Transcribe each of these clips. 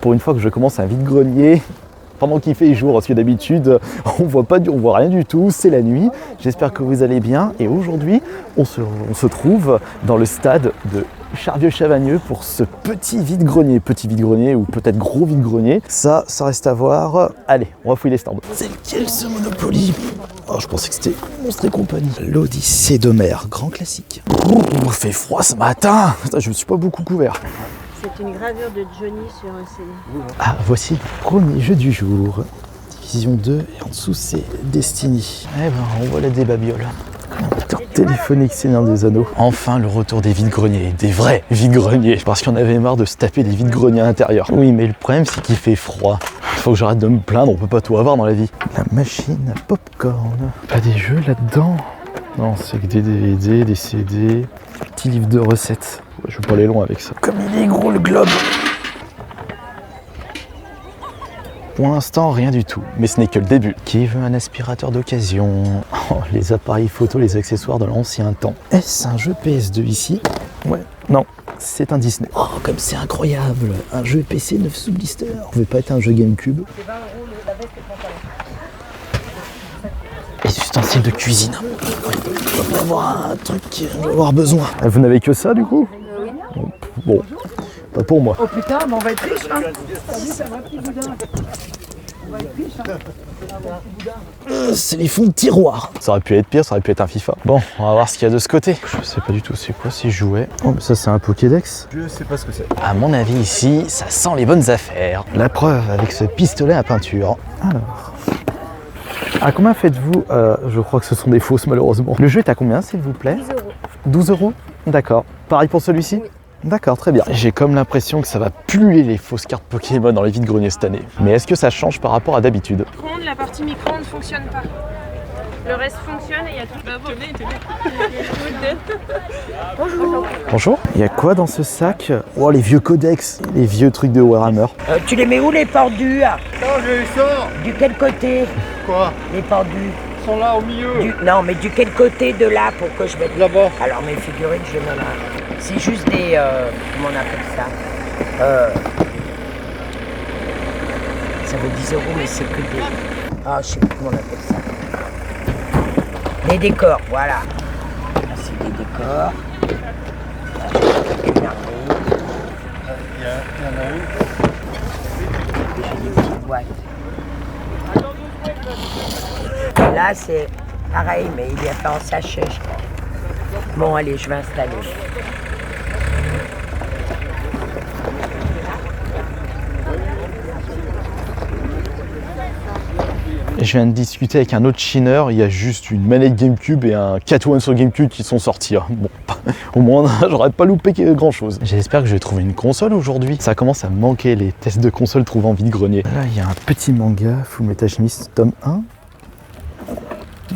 Pour une fois que je commence un vide-grenier, pendant qu'il fait jour, parce que d'habitude, on voit rien du tout, c'est la nuit. J'espère que vous allez bien. Et aujourd'hui, on se trouve dans le stade de Charvieux-Chavagneux pour ce petit vide-grenier ou peut-être gros vide-grenier. Ça reste à voir. Allez, on va fouiller les stands. C'est lequel ce Monopoly? Oh, je pensais que c'était Monstres et compagnie. L'Odyssée d'Homère, grand classique. Il fait froid ce matin. Putain, je me suis pas beaucoup couvert. C'est une gravure de Johnny sur un CD. Ah, voici le premier jeu du jour. Division 2, et en dessous c'est Destiny. Eh ben, on voit la débabiole. Commentateur téléphonique Seigneur des Anneaux. Enfin, le retour des vides-greniers, des vrais vides-greniers. Parce qu'on avait marre de se taper des vides-greniers à l'intérieur. Oui, mais le problème c'est qu'il fait froid. Faut que j'arrête de me plaindre, on peut pas tout avoir dans la vie. La machine à popcorn. Pas des jeux là-dedans? Non, c'est que des DVD, des CD, petit livre de recettes. Je vais pas aller loin avec ça. Comme il est gros le globe. Pour l'instant, rien du tout, mais ce n'est que le début. Qui veut un aspirateur d'occasion? Oh, les appareils photo, les accessoires de l'ancien temps. Est-ce un jeu PS2 ici? Ouais, non, c'est un Disney. Oh, comme c'est incroyable! Un jeu PC 9 sous blister. Ça pouvait pas être un jeu GameCube. Les ustensiles de cuisine. On va avoir un truc on va avoir besoin. Vous n'avez que ça du coup? Oui. Bon, pas pour moi. Oh putain, mais on va être riche, hein. Ça va, petit boudin. On va être riche, hein. C'est les fonds de tiroir. Ça aurait pu être pire, ça aurait pu être un FIFA. Bon, on va voir ce qu'il y a de ce côté. Je sais pas du tout c'est quoi ces jouets. Oh, mais ça c'est un Pokédex. Je sais pas ce que c'est. À mon avis ici, ça sent les bonnes affaires. La preuve avec ce pistolet à peinture. Alors. À combien faites-vous je crois que ce sont des fausses malheureusement. Le jeu est à combien s'il vous plaît? 12 €. 12 €? D'accord. Pareil pour celui-ci? Oui. D'accord, très bien. J'ai comme l'impression que ça va puer les fausses cartes Pokémon dans les vides-greniers cette année. Mais est-ce que ça change par rapport à d'habitude? Micro-ondes, la partie micro-ondes ne fonctionne pas. Le reste fonctionne et il y a tout. Bonjour. Bonjour. Il y a quoi dans ce sac? Oh, les vieux codex, les vieux trucs de Warhammer. Tu les mets où les pendus? Non, je les sors. Du quel côté? Quoi? Les pendus. Ils sont là au milieu. Non, mais du quel côté de là pour que je mette Là-bas. Alors mes figurines, je les mets là. C'est juste des... comment on appelle ça? Ça vaut 10 €, mais c'est que des... Ah, je sais plus comment on appelle ça. Des décors, voilà. Là, c'est des décors. Là, j'ai une armée. Il y en a une. Et j'ai des petites boîtes. Et là, c'est pareil, mais il est fait en sachet, je crois. Bon, allez, je vais installer. Je viens de discuter avec un autre chineur, il y a juste une manette GameCube et un Catwoman sur GameCube qui sont sortis. Bon, au moins j'aurais pas loupé grand chose. J'espère que je vais trouver une console aujourd'hui. Ça commence à me manquer les tests de console trouvés en vide-grenier. Là il y a un petit manga, Fullmetal Alchemist, tome 1.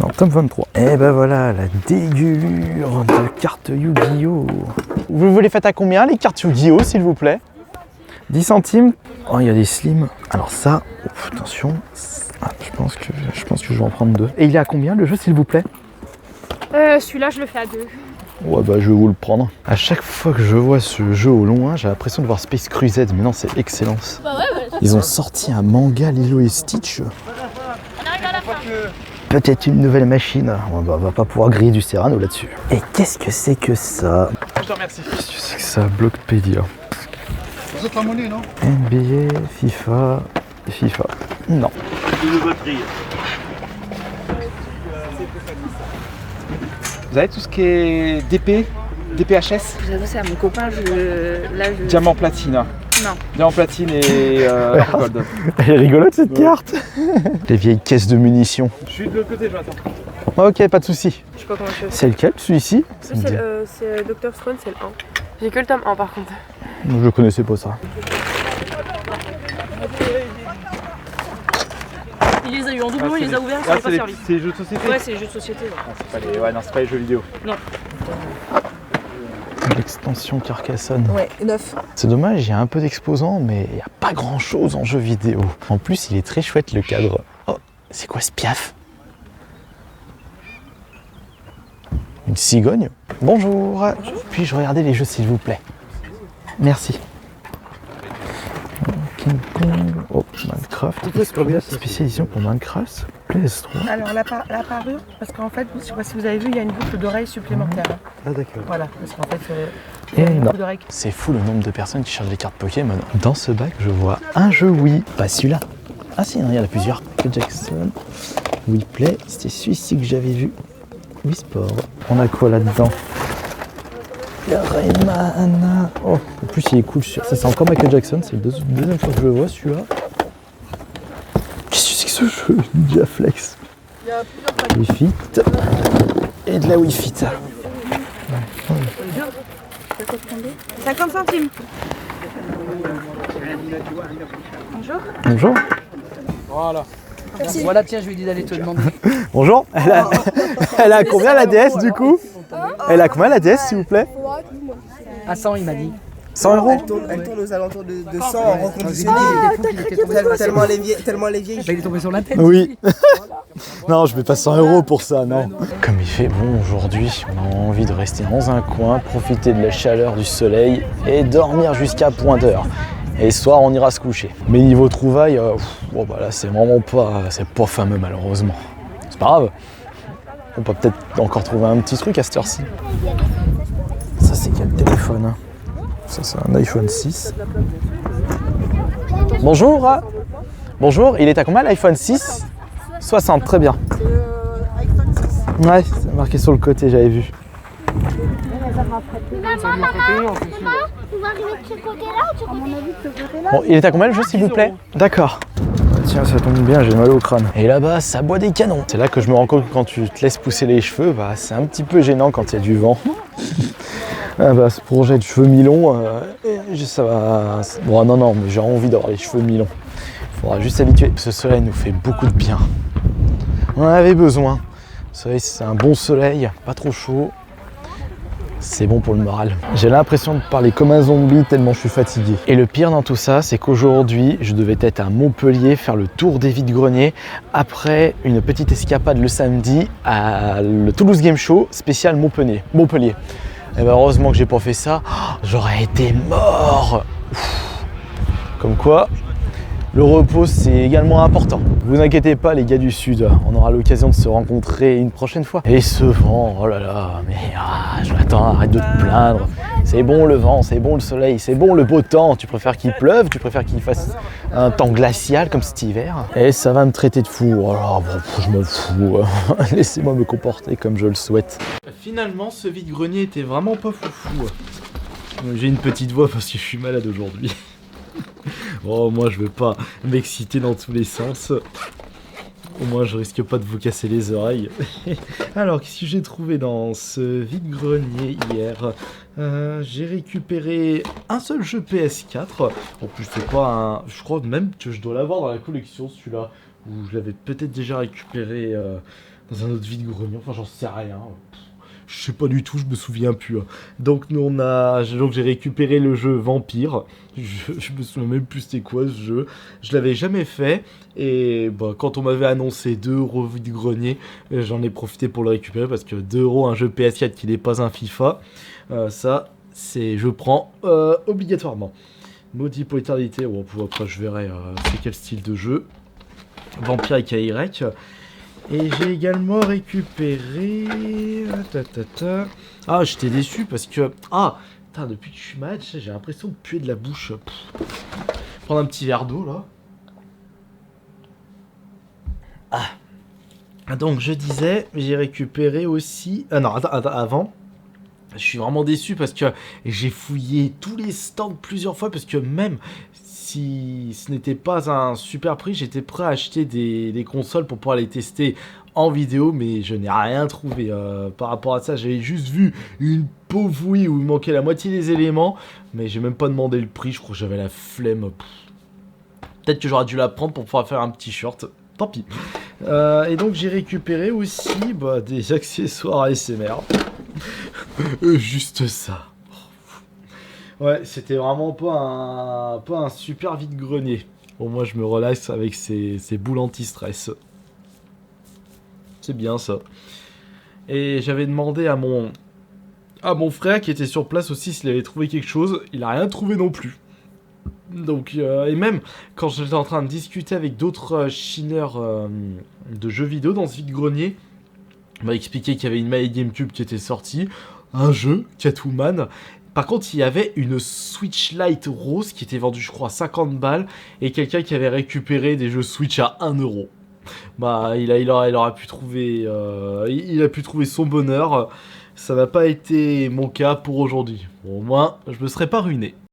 Non, tome 23. Et ben voilà, la dégulure de cartes Yu-Gi-Oh! Vous les faites à combien les cartes Yu-Gi-Oh s'il vous plaît? 10 centimes. Oh, il y a des slims. Alors ça, attention. Ah, je pense que je vais en prendre 2. Et il est à combien le jeu s'il vous plaît? Celui-là, je le fais à 2. Ouais bah je vais vous le prendre. À chaque fois que je vois ce jeu au loin, j'ai l'impression de voir Space Crusade, mais non c'est Excellence. Bah ouais. Ils ont sorti un manga Lilo et Stitch. On arrive à la fin. Peut-être une nouvelle machine. On va pas pouvoir griller du Serrano là-dessus. Et qu'est-ce que c'est que ça? Je te remercie. Qu'est-ce que c'est que ça? Blockpedia. Vous êtes la monnaie, non? NBA, FIFA. Non. Une batterie. Vous avez tout ce qui est DP, DPHS? J'avoue, c'est à mon copain, je... Diamant platine. Non. Diamant platine et gold. Elle est rigolote cette carte. Les vieilles caisses de munitions. Je suis de l'autre côté, Jonathan. Ok, pas de souci. Je sais pas comment je fais. C'est lequel celui-ci? C'est Dr. Stone, c'est le 1. J'ai que le tome 1 par contre. Je connaissais pas ça. Il les a eu en doublon, il les a ouverts, ça Ah, n'est pas servi. c'est les jeux de société? Ouais, c'est les jeux de société. Ouais. Ah, c'est pas les... Ouais, non, c'est pas les jeux vidéo. Non. L'extension Carcassonne. Ouais, 9. C'est dommage, il y a un peu d'exposants, mais il n'y a pas grand chose en jeu vidéo. En plus, il est très chouette le cadre. Oh, c'est quoi ce piaf? Une cigogne? Bonjour. Puis-je regarder les jeux s'il vous plaît? Merci. Ok. King Kong. Oh, Minecraft. Spécialisation pour Minecraft. PS3. Alors la parure, parce qu'en fait, je sais pas si vous avez vu, il y a une boucle d'oreille supplémentaire. Ah d'accord. Voilà, parce qu'en fait, Et une non. boucle d'oreille. C'est fou le nombre de personnes qui cherchent des cartes Pokémon. Dans ce bac, je vois un jeu Wii. Pas celui-là. Ah si, il y en a plusieurs. Jackson, Wii Play, c'était celui-ci que j'avais vu. Wii Sport. On a quoi là-dedans? Le Rayman. Oh, en plus il est cool. Ça c'est encore Michael Jackson, c'est la deuxième fois que je le vois celui-là. Qu'est-ce que c'est que ce jeu? Ninja Flex. Wii Fit. Et de la Wii Fit. 50 centimes. Bonjour. Bonjour. Voilà. Merci. Voilà, tiens, je lui ai dit d'aller te demander. Bonjour. Elle a combien la DS du coup? Elle a combien la DS s'il vous plaît? À 100, il m'a dit. 100 €? Elle tourne aux alentours de 100 en reconditionné. Tellement elle est vieille. Il est tombé sur la tête. Oui. Non, je mets pas 100 € pour ça, non. Comme il fait bon aujourd'hui, on a envie de rester dans un coin, profiter de la chaleur du soleil et dormir jusqu'à point d'heure. Et ce soir, on ira se coucher. Mais niveau trouvailles, bon, bah là, c'est vraiment pas fameux malheureusement. C'est pas grave. On peut peut-être encore trouver un petit truc à cette heure-ci. Ça, c'est quel téléphone? Ça, c'est un iPhone 6. Bonjour. Bonjour, il est à combien l'iPhone 6? 60, très bien. Ouais, c'est marqué sur le côté, j'avais vu. Bon, il est à combien le jeu s'il vous plaît? D'accord. Tiens, ça tombe bien, j'ai mal au crâne. Et là-bas, ça boit des canons. C'est là que je me rends compte que quand tu te laisses pousser les cheveux, bah, c'est un petit peu gênant quand il y a du vent. Ah bah, ce projet de cheveux mi-longs, ça va... Bon, non, mais j'ai envie d'avoir les cheveux mi-longs. Il faudra juste s'habituer. Ce soleil nous fait beaucoup de bien. On en avait besoin. Le soleil, c'est un bon soleil, pas trop chaud. C'est bon pour le moral. J'ai l'impression de parler comme un zombie tellement je suis fatigué. Et le pire dans tout ça, c'est qu'aujourd'hui, je devais être à Montpellier faire le tour des vides-greniers après une petite escapade le samedi à le Toulouse Game Show spécial Montpellier. Et ben heureusement que j'ai pas fait ça, j'aurais été mort. Comme quoi, le repos c'est également important. Vous inquiétez pas les gars du Sud, on aura l'occasion de se rencontrer une prochaine fois. Et ce vent, oh là là, mais Jonathan, arrête de te plaindre. C'est bon le vent, c'est bon le soleil, c'est bon le beau temps. Tu préfères qu'il pleuve, tu préfères qu'il fasse un temps glacial comme cet hiver. Et ça va me traiter de fou, oh là, bon, je m'en fous. Laissez-moi me comporter comme je le souhaite. Finalement, ce vide-grenier était vraiment pas foufou. J'ai une petite voix parce que je suis malade aujourd'hui. Oh, moi je veux pas m'exciter dans tous les sens. Au moins je risque pas de vous casser les oreilles. Alors qu'est-ce que j'ai trouvé dans ce vide-grenier hier? J'ai récupéré un seul jeu PS4. En plus c'est pas un... Je crois même que je dois l'avoir dans la collection celui-là. Ou je l'avais peut-être déjà récupéré dans un autre vide-grenier. Enfin j'en sais rien. Je sais pas du tout, je me souviens plus. Donc j'ai récupéré le jeu Vampire. Je me souviens même plus c'était quoi ce jeu. Je l'avais jamais fait. Et bah, quand on m'avait annoncé 2 € vide-grenier, j'en ai profité pour le récupérer parce que 2 € un jeu PS4 qui n'est pas un FIFA, ça je prends obligatoirement. Maudit pour l'éternité. Bon, après je verrai c'est quel style de jeu. Vampire avec AY. Et j'ai également récupéré... Ah, j'étais déçu parce que... Ah, putain, depuis que je suis malade, j'ai l'impression de puer de la bouche. Prendre un petit verre d'eau, là. Ah. Donc, je disais, j'ai récupéré aussi... Ah non, attends, avant... Je suis vraiment déçu parce que j'ai fouillé tous les stands plusieurs fois parce que même... Si ce n'était pas un super prix, j'étais prêt à acheter des consoles pour pouvoir les tester en vidéo, mais je n'ai rien trouvé par rapport à ça. J'avais juste vu une pauvre Wii où il manquait la moitié des éléments, mais j'ai même pas demandé le prix, je crois que j'avais la flemme. Peut-être que j'aurais dû la prendre pour pouvoir faire un petit short, tant pis. Et donc j'ai récupéré aussi des accessoires ASMR. Juste ça. Ouais, c'était vraiment pas un super vide-grenier. Bon, moi, je me relaxe avec ces boules anti-stress. C'est bien, ça. Et j'avais demandé à mon frère, qui était sur place aussi, s'il avait trouvé quelque chose. Il a rien trouvé non plus. Donc, et même quand j'étais en train de discuter avec d'autres chineurs de jeux vidéo dans ce vide-grenier, on m'a expliqué qu'il y avait une manette GameCube qui était sortie, un jeu, Catwoman. Par contre, il y avait une Switch Lite rose qui était vendue, je crois, 50 balles, et quelqu'un qui avait récupéré des jeux Switch à 1 euro. Bah, il aura pu trouver, il a pu trouver son bonheur. Ça n'a pas été mon cas pour aujourd'hui. Bon, au moins, je me serais pas ruiné.